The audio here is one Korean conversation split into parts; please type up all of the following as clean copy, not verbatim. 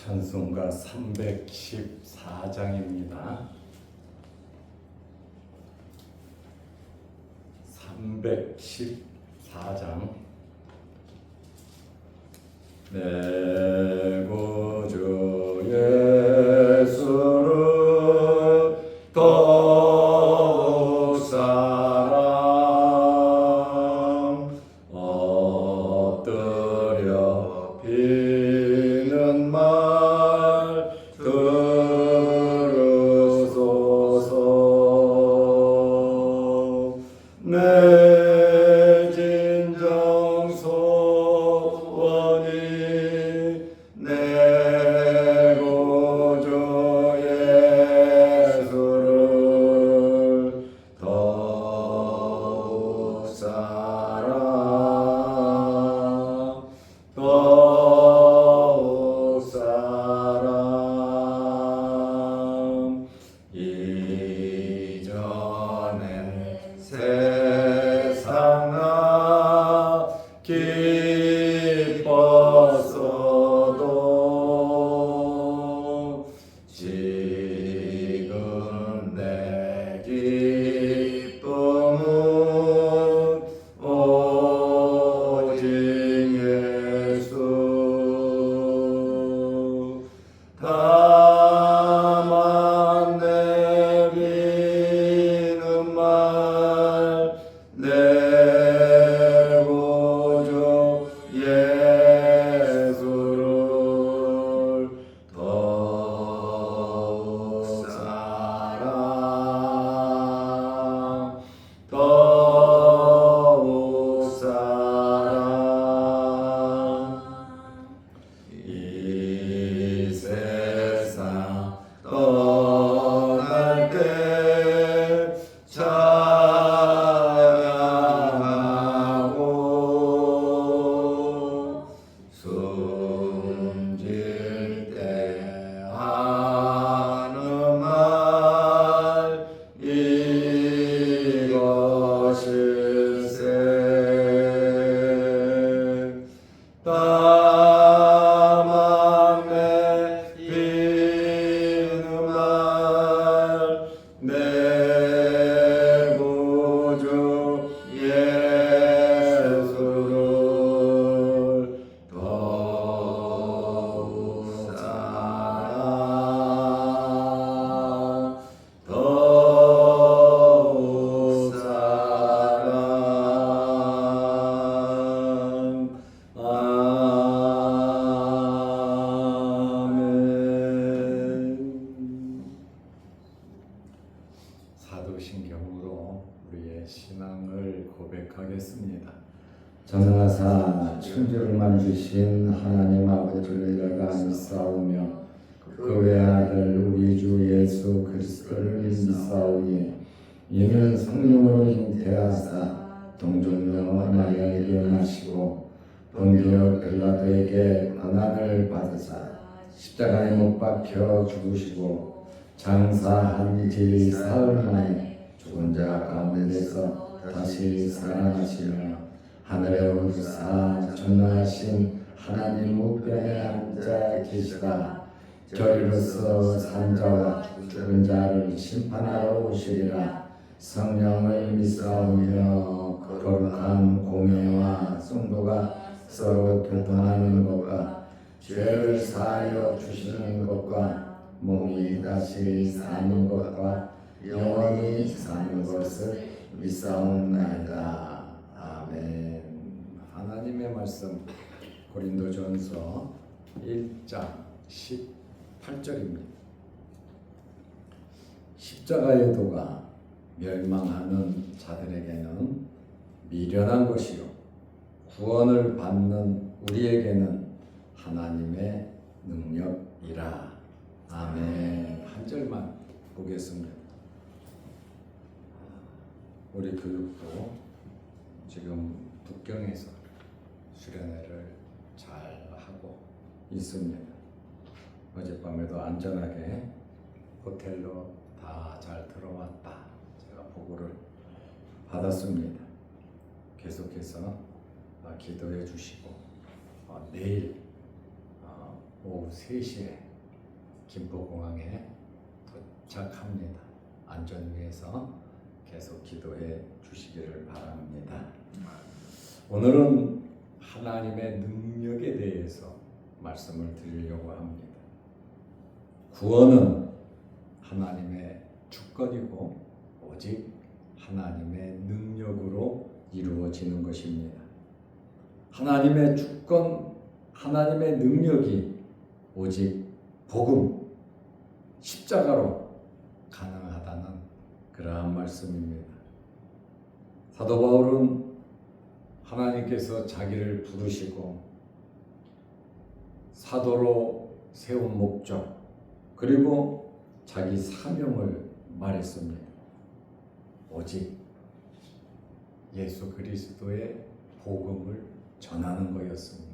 찬송가 314장입니다. 314장. 내 구주 예수를 더욱 사랑 엎드려 비는 말 들으소서. 내 진정 소원이 내 구주 예수를 더욱 사랑 더욱 사랑. 이전에 세상 나 기뻤어도 지금 내 기쁨은 오직 예수. 다만 내비는 말 내 구주 예수를 더욱 사랑 더욱 사랑. 이 세상 떠날 때 찬양하고 숨질 때 하는 말 이것일세. 다만 내비는 말 내 구주 예수를 더욱 사랑 더욱 사랑. 아멘. 사도신경으로 우리의 신앙을 고백하겠습니다. 전능하사 천지를 만드신 하나님 아버지를 내가 믿사오며 그 외아들 우리 주 예수 그리스도를 믿사오니 이는 성령으로 잉태하사 동정녀 마리아에게 나시고 본디오 빌라도에게 고난을 받으사 십자가에 못 박혀 죽으시고 장사한 지 사흘 만에 죽은 자 가운데서 다시 살아나시며 하늘에 오르사 전능하신 하나님 우편에 앉아 계시다. 저리로서 산자와 죽은 자를 심판하러 오시리라. 성령을 믿사오며 거룩한 공예와 성도가 서로 교통하는 것과 죄를 사하여 주시는 것과 몸이 다시 사는 것과 영원히 사는 것을 믿사옵나이다. 아멘. 하나님의 말씀 고린도전서 1장 18절입니다. 십자가의 도가 멸망하는 자들에게는 미련한 것이요 구원을 받는 우리에게는 하나님의 능력이라. 아멘. 한 절만 보겠습니다. 우리 교육도 지금 북경에서 수련회를 잘 하고 있습니다. 어젯밤에도 안전하게 호텔로 다 잘 들어왔다. 제가 보고를 받았습니다. 계속해서 기도해 주시고 내일 오후 3시에 김포공항에 도착합니다. 안전 위해서 계속 기도해 주시기를 바랍니다. 오늘은 하나님의 능력에 대해서 말씀을 드리려고 합니다. 구원은 하나님의 주권이고 오직 하나님의 능력으로 이루어지는 것입니다. 하나님의 주권, 하나님의 능력이 오직 복음, 십자가로 가능하다는 그러한 말씀입니다. 사도 바울은 하나님께서 자기를 부르시고 사도로 세운 목적 그리고 자기 사명을 말했습니다. 오직 예수 그리스도의 복음을 전하는 거였습니다.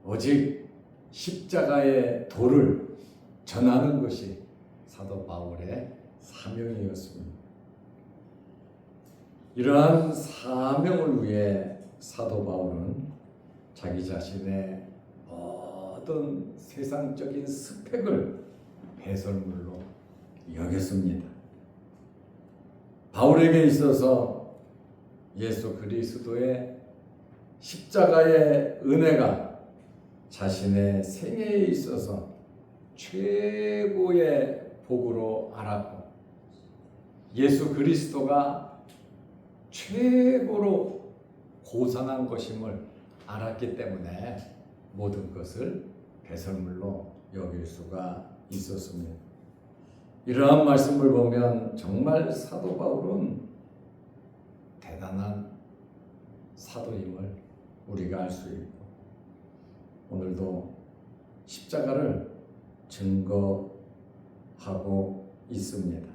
오직 십자가의 도를 전하는 것이 사도 바울의 사명이었습니다. 이러한 사명을 위해 사도 바울은 자기 자신의 모든 세상적인 스펙을 배설물로 여겼습니다. 바울에게 있어서 예수 그리스도의 십자가의 은혜가 자신의 생애에 있어서 최고의 복으로 알았고 예수 그리스도가 최고로 고상한 것임을 알았기 때문에 모든 것을 배설물로 여길 수가 있었습니다. 이러한 말씀을 보면 정말 사도 바울은 대단한 사도임을 우리가 알 수 있고 오늘도 십자가를 증거하고 있습니다.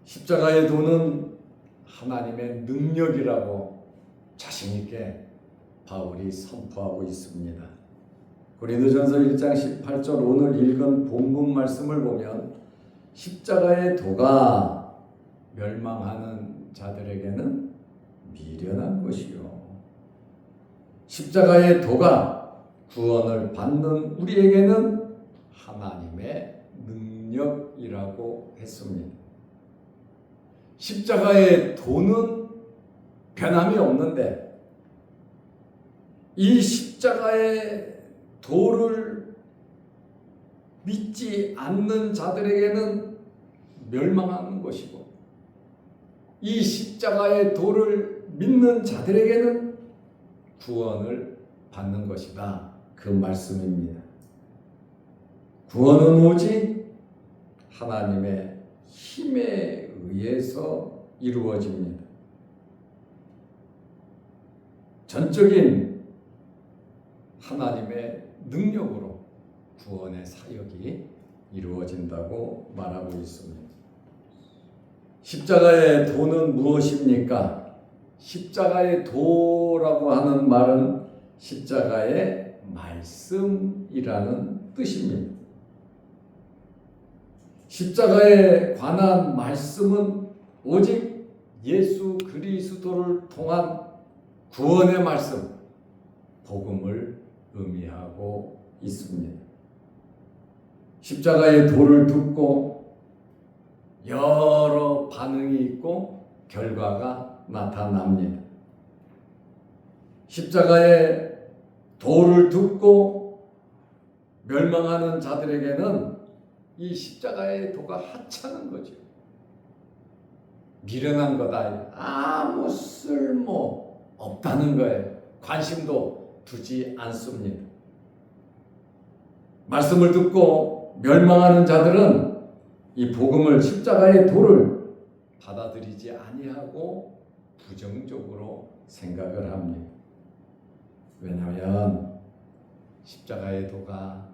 십자가의 도는 하나님의 능력이라고 자신 있게 바울이 선포하고 있습니다. 고린도전서 1장 18절 오늘 읽은 본문 말씀을 보면 십자가의 도가 멸망하는 자들에게는 미련한 것이요 십자가의 도가 구원을 받는 우리에게는 하나님의 능력이라고 했습니다. 십자가의 도는 변함이 없는데 이 십자가의 도를 믿지 않는 자들에게는 멸망하는 것이고 이 십자가의 도를 믿는 자들에게는 구원을 받는 것이다. 그 말씀입니다. 구원은 오직 하나님의 힘에 의해서 이루어집니다. 전적인 하나님의 능력으로 구원의 사역이 이루어진다고 말하고 있습니다. 십자가의 도는 무엇입니까? 십자가의 도라고 하는 말은 십자가의 말씀이라는 뜻입니다. 십자가에 관한 말씀은 오직 예수 그리스도를 통한 구원의 말씀, 복음을 의미하고 있습니다. 십자가의 도를 듣고 여러 반응이 있고 결과가 나타납니다. 십자가의 도를 듣고 멸망하는 자들에게는 이 십자가의 도가 하찮은 거죠. 미련한 거다. 아무 쓸모 없다는 거예요. 관심도 두지 않습니다. 말씀을 듣고 멸망하는 자들은 이 복음을 십자가의 도를 받아들이지 아니하고 부정적으로 생각을 합니다. 왜냐하면 십자가의 도가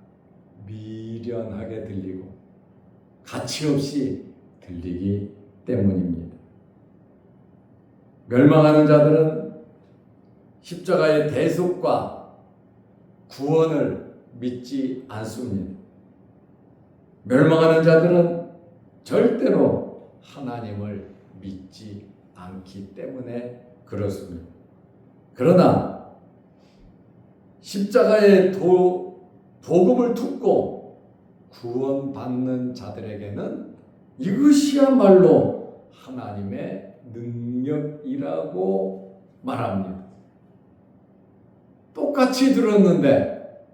미련하게 들리고 가치 없이 들리기 때문입니다. 멸망하는 자들은 십자가의 대속과 구원을 믿지 않습니다. 멸망하는 자들은 절대로 하나님을 믿지 않기 때문에 그렇습니다. 그러나 십자가의 복음을 듣고 구원받는 자들에게는 이것이야말로 하나님의 능력이라고 말합니다. 똑같이 들었는데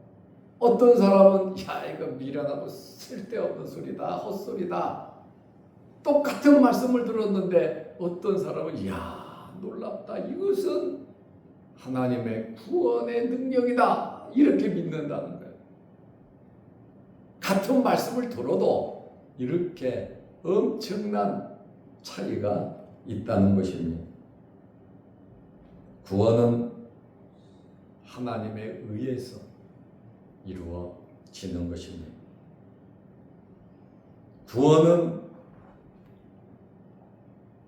어떤 사람은 야 이거 미련하고 쓸데없는 소리다, 헛소리다. 똑같은 말씀을 들었는데 어떤 사람은 야 놀랍다, 이것은 하나님의 구원의 능력이다, 이렇게 믿는다는 거예요. 같은 말씀을 들어도 이렇게 엄청난 차이가 있다는 것입니다. 구원은 하나님에 의해서 이루어지는 것입니다. 구원은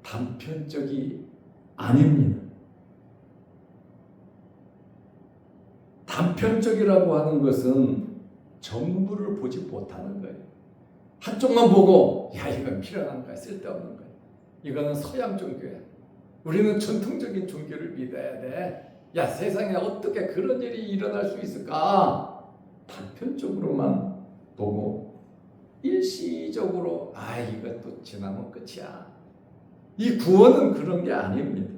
단편적이 아닙니다. 단편적이라고 하는 것은 전부를 보지 못하는 거예요. 한쪽만 보고 야 이건 필요한 거야, 쓸데없는 거야, 이거는 서양 종교야, 우리는 전통적인 종교를 믿어야 돼, 야 세상에 어떻게 그런 일이 일어날 수 있을까, 단편적으로만 보고 일시적으로 아 이것도 지나면 끝이야. 이 구원은 그런 게 아닙니다.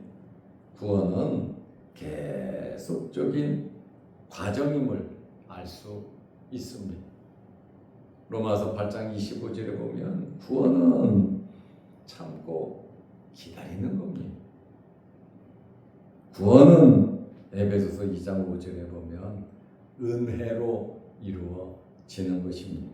구원은 계속적인 과정임을 알 수 있습니다. 로마서 8장 25절에 보면 구원은 참고 기다리는 겁니다. 구원은 에베소서 2장 5절에 보면 은혜로 이루어지는 것입니다.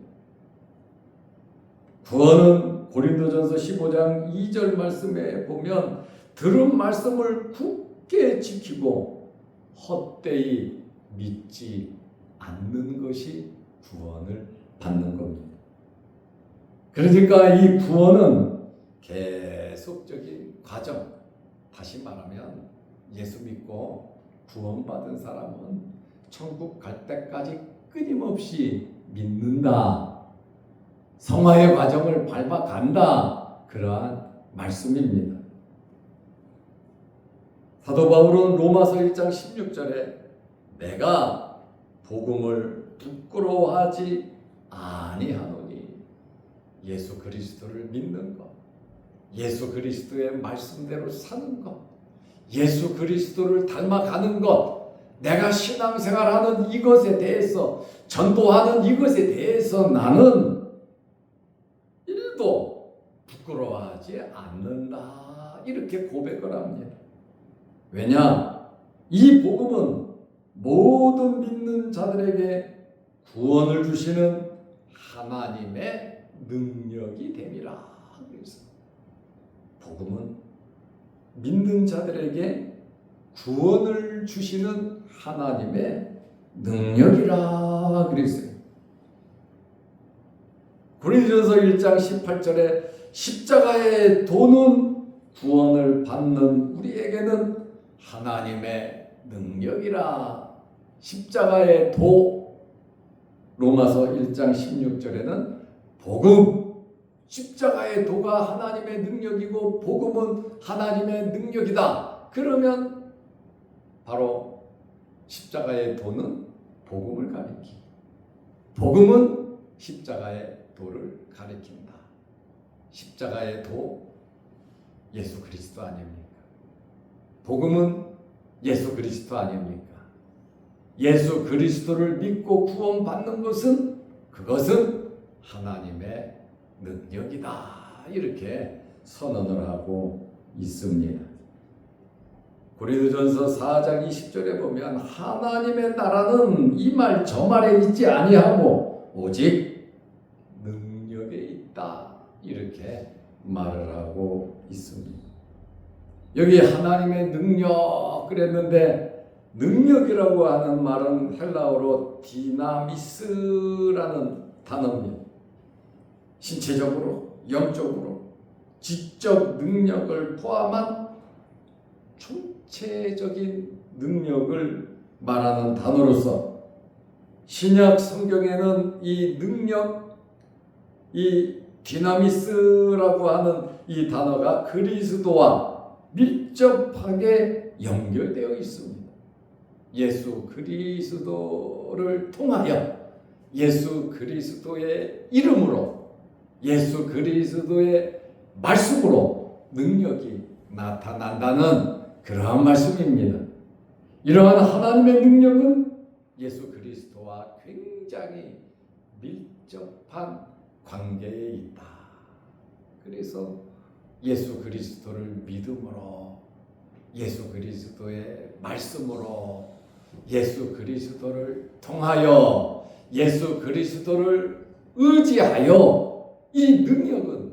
구원은 고린도전서 15장 2절 말씀에 보면 들은 말씀을 굳게 지키고 헛되이 믿지 않는 것이 구원을 받는 겁니다. 그러니까 이 구원은 계속적인 과정, 다시 말하면 예수 믿고 구원받은 사람은 천국 갈 때까지 끊임없이 믿는다, 성화의 과정을 밟아간다, 그러한 말씀입니다. 사도 바울은 로마서 1장 16절에 내가 복음을 부끄러워하지 아니하노니, 예수 그리스도를 믿는 것, 예수 그리스도의 말씀대로 사는 것, 예수 그리스도를 닮아가는 것, 내가 신앙생활하는 이것에 대해서, 전도하는 이것에 대해서 나는 일도 부끄러워하지 않는다, 이렇게 고백을 합니다. 왜냐? 이 복음은 모든 믿는 자들에게 구원을 주시는 하나님의 능력이 됨이라. 그래서 복음은 믿는 자들에게 구원을 주시는 하나님의 능력이라 그랬어요. 고린도전서 1장 18절에 십자가의 도는 구원을 받는 우리에게는 하나님의 능력이라. 십자가의 도, 로마서 1장 16절에는 복음, 십자가의 도가 하나님의 능력이고 복음은 하나님의 능력이다. 그러면 바로 십자가의 도는 복음을 가리키고 복음은 십자가의 도를 가리킨다. 십자가의 도, 예수 그리스도 아닙니까? 복음은 예수 그리스도 아닙니까? 예수 그리스도를 믿고 구원받는 것은, 그것은 하나님의 능력이다, 이렇게 선언을 하고 있습니다. 고린도전서 4장 20절에 보면 하나님의 나라는 이 말 저 말에 있지 아니하고 오직 능력에 있다, 이렇게 말을 하고 있습니다. 여기 하나님의 능력 그랬는데, 능력이라고 하는 말은 헬라어로 디나미스라는 단어입니다. 신체적으로, 영적으로, 지적 능력을 포함한 총체적인 능력을 말하는 단어로서 신약 성경에는 이 능력, 이 디나미스라고 하는 이 단어가 그리스도와 밀접하게 연결되어 있습니다. 예수 그리스도를 통하여 예수 그리스도의 이름으로 예수 그리스도의 말씀으로 능력이 나타난다는 그러한 말씀입니다. 이러한 하나님의 능력은 예수 그리스도와 굉장히 밀접한 관계에 있다. 그래서 예수 그리스도를 믿음으로 예수 그리스도의 말씀으로 예수 그리스도를 통하여 예수 그리스도를 의지하여 이 능력은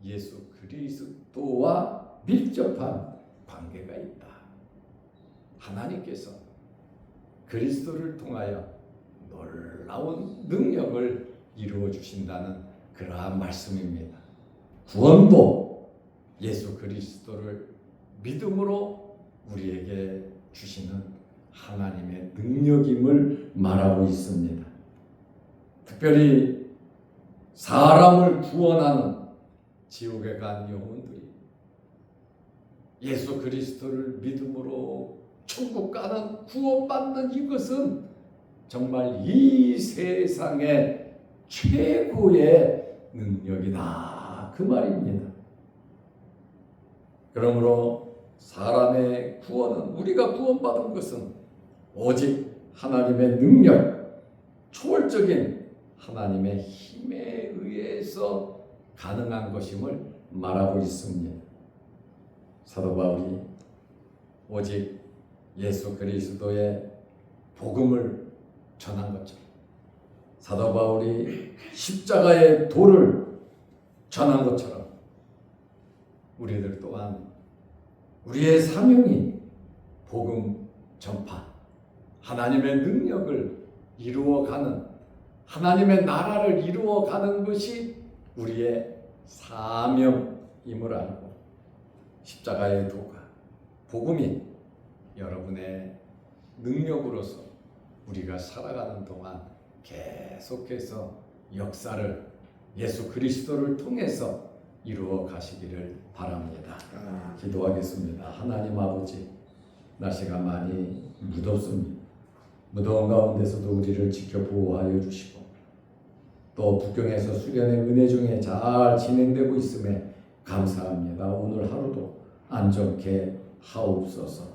예수 그리스도와 밀접한 관계가 있다. 하나님께서 그리스도를 통하여 놀라운 능력을 이루어 주신다는 그러한 말씀입니다. 구원도 예수 그리스도를 믿음으로 우리에게 주시는 하나님의 능력임을 말하고 있습니다. 특별히 사람을 구원하는 지옥에 간 영혼들이 예수 그리스도를 믿음으로 천국 가는 구원받는 이것은 정말 이 세상의 최고의 능력이다. 그 말입니다. 그러므로 사람의 구원은 우리가 구원받은 것은 오직 하나님의 능력, 초월적인 하나님의 힘에 의해서 가능한 것임을 말하고 있습니다. 사도 바울이 오직 예수 그리스도의 복음을 전한 것처럼 사도 바울이 십자가의 도를 전한 것처럼 우리들 또한 우리의 사명이 복음 전파, 하나님의 능력을 이루어가는 하나님의 나라를 이루어가는 것이 우리의 사명임을 알고 십자가의 도가 복음이 여러분의 능력으로서 우리가 살아가는 동안 계속해서 역사를 예수 그리스도를 통해서 이루어 가시기를 바랍니다. 기도하겠습니다. 하나님 아버지, 날씨가 많이 무덥습니다. 무더운 가운데서도 우리를 지켜 보호하여 주시고 또 북경에서 수련의 은혜 중에 잘 진행되고 있음에 감사합니다. 오늘 하루도 안전케 하옵소서.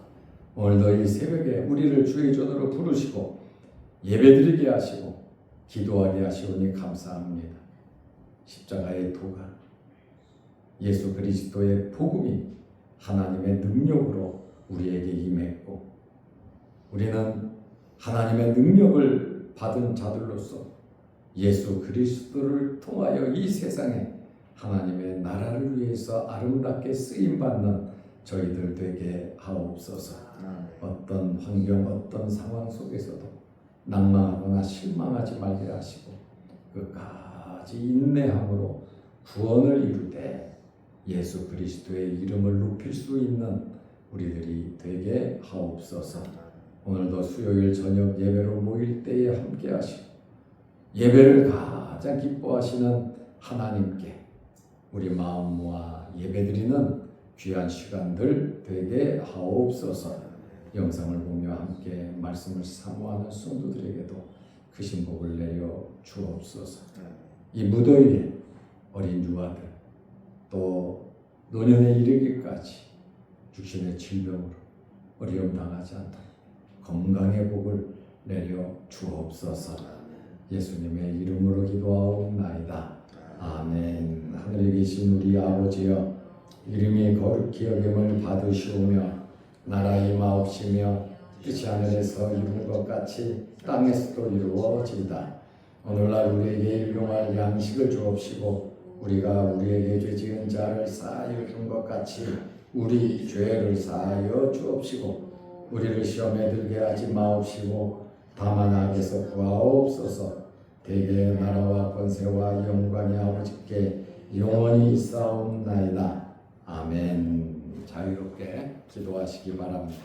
오늘도 이 새벽에 우리를 주의 전으로 부르시고 예배드리게 하시고 기도하게 하시오니 감사합니다. 십자가의 도가 예수 그리스도의 복음이 하나님의 능력으로 우리에게 임했고 우리는 하나님의 능력을 받은 자들로서 예수 그리스도를 통하여 이 세상에 하나님의 나라를 위해서 아름답게 쓰임받는 저희들 되게 하옵소서. 어떤 환경, 어떤 상황 속에서도 낭망하거나 실망하지 말게 하시고 끝까지 인내함으로 구원을 이루되 예수 그리스도의 이름을 높일 수 있는 우리들이 되게 하옵소서. 오늘도 수요일 저녁 예배로 모일 때에 함께 하시고 예배를 가장 기뻐하시는 하나님께 우리 마음 모아 예배드리는 귀한 시간들 되게 하옵소서. 영상을 보며 함께 말씀을 사모하는 성도들에게도 크신 복을 내려 주옵소서. 이 무더위에 어린 유아들 또 노년에 이르기까지 육신의 질병으로 어려움 당하지 않도록 건강의 복을 내려 주옵소서. 예수님의 이름으로 기도하옵나이다. 아멘. 하늘에 계신 우리 아버지여, 이름이 거룩히 여김을 받으시오며 나라 임하옵시며 뜻이 하늘에서 이룬 것 같이 땅에서도 이루어지이다. 오늘날 우리에게 일용할 양식을 주옵시고 우리가 우리에게 죄 지은 자를 사하여 준 것 같이 우리 죄를 사하여 주옵시고 우리를 시험에 들게 하지 마옵시고 다만 악에서 구하옵소서. 대개의 나라와 권세와 영광이 아버지께 영원히 있사옵나이다. 아멘. 자유롭게 기도하시기 바랍니다.